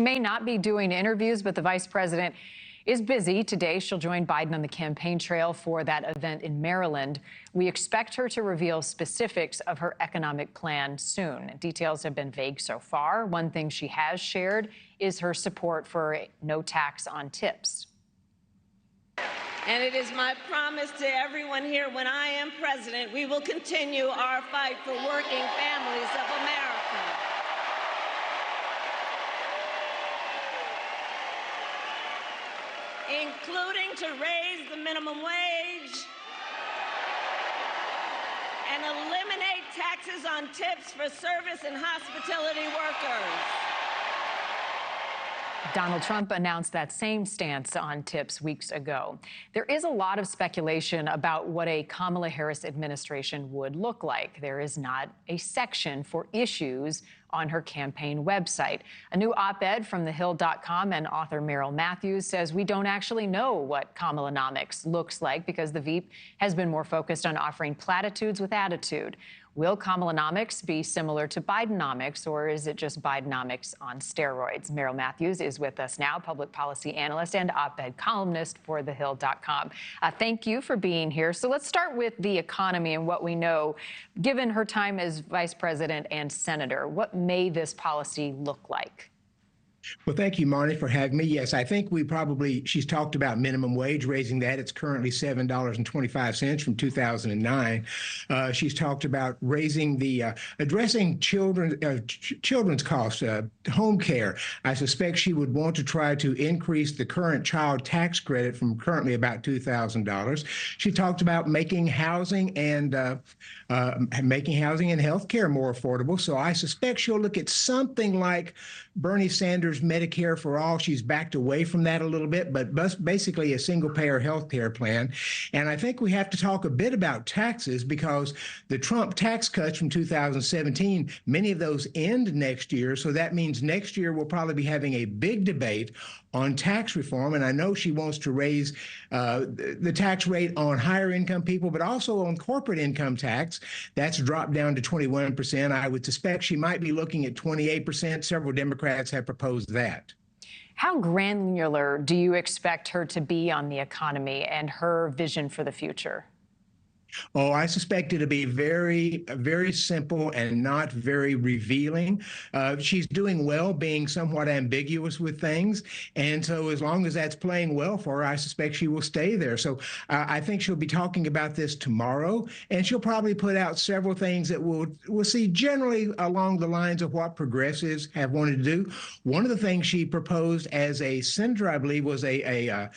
may not be doing interviews, but the vice president is busy. Today, she'll join Biden on the campaign trail for that event in Maryland. We expect her to reveal specifics of her economic plan soon. Details have been vague so far. One thing she has shared is her support for no tax on tips. And it is my promise to everyone here, when I am president, we will continue our fight for working families of America. Including to raise the minimum wage and eliminate taxes on tips for service and hospitality workers. Donald Trump announced that same stance on tips weeks ago. There is a lot of speculation about what a Kamala Harris administration would look like. There is not a section for issues on her campaign website. A new op-ed from thehill.com and author Merrill Matthews says we don't actually know what Kamalanomics looks like because the Veep has been more focused on offering platitudes with attitude. Will Kamalanomics be similar to Bidenomics, or is it just Bidenomics on steroids? Merrill Matthews is with us now, public policy analyst and op-ed columnist for thehill.com. Thank you for being here. So let's start with the economy and what we know. Given her time as vice president and senator, what may this policy look like? Well, thank you, Marni, for having me. Yes, I think she's talked about minimum wage, raising that. It's currently $7.25 from 2009. She's talked about raising addressing children's costs, home care. I suspect she would want to try to increase the current child tax credit from currently about $2,000. She talked about making housing and health care more affordable. So I suspect she'll look at something like Bernie Sanders' Medicare for All. She's backed away from that a little bit, but basically a single-payer health care plan. And I think we have to talk a bit about taxes because the Trump tax cuts from 2017, many of those end next year. So that means next year we'll probably be having a big debate on tax reform. And I know she wants to raise the tax rate on higher income people, but also on corporate income tax. That's dropped down to 21%. I would suspect she might be looking at 28%. Several Democrats have proposed that. How granular do you expect her to be on the economy and her vision for the future? Oh, I suspect it to be very, very simple and not very revealing. She's doing well being somewhat ambiguous with things. And so as long as that's playing well for her, I suspect she will stay there. So I think she'll be talking about this tomorrow, and she'll probably put out several things that we'll see generally along the lines of what progressives have wanted to do. One of the things she proposed as a senator, I believe, was a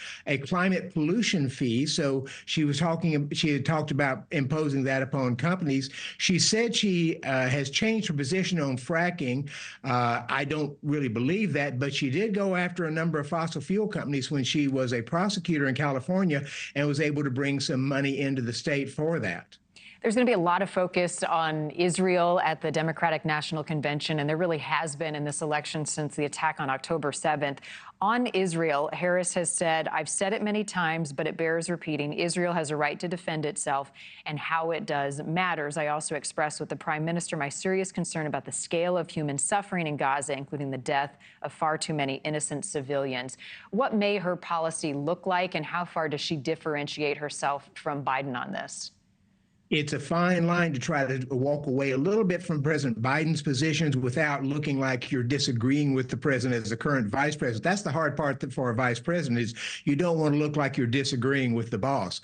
climate pollution fee. So she had talked about imposing that upon companies. She said she has changed her position on fracking. I don't really believe that, but she did go after a number of fossil fuel companies when she was a prosecutor in California and was able to bring some money into the state for that. There's going to be a lot of focus on Israel at the Democratic National Convention, and there really has been in this election since the attack on October 7th. On Israel, Harris has said, I've said it many times, but it bears repeating, Israel has a right to defend itself, and how it does matters. I also expressed with the Prime Minister my serious concern about the scale of human suffering in Gaza, including the death of far too many innocent civilians. What may her policy look like, and how far does she differentiate herself from Biden on this? It's a fine line to try to walk away a little bit from President Biden's positions without looking like you're disagreeing with the president as the current vice president. That's the hard part for a vice president, is you don't want to look like you're disagreeing with the boss.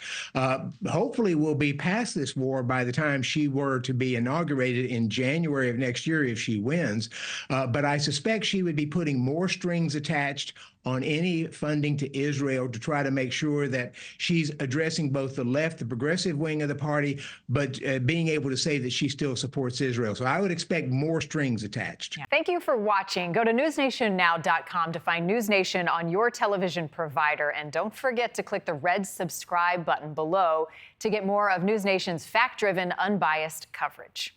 Hopefully we'll be past this war by the time she were to be inaugurated in January of next year if she wins. But I suspect she would be putting more strings attached on any funding to Israel to try to make sure that she's addressing both the left, the progressive wing of the party, but being able to say that she still supports Israel. So I would expect more strings attached. Thank you for watching. Go to NewsNationNow.com to find NewsNation on your television provider. And don't forget to click the red subscribe button below to get more of NewsNation's fact-driven, unbiased coverage.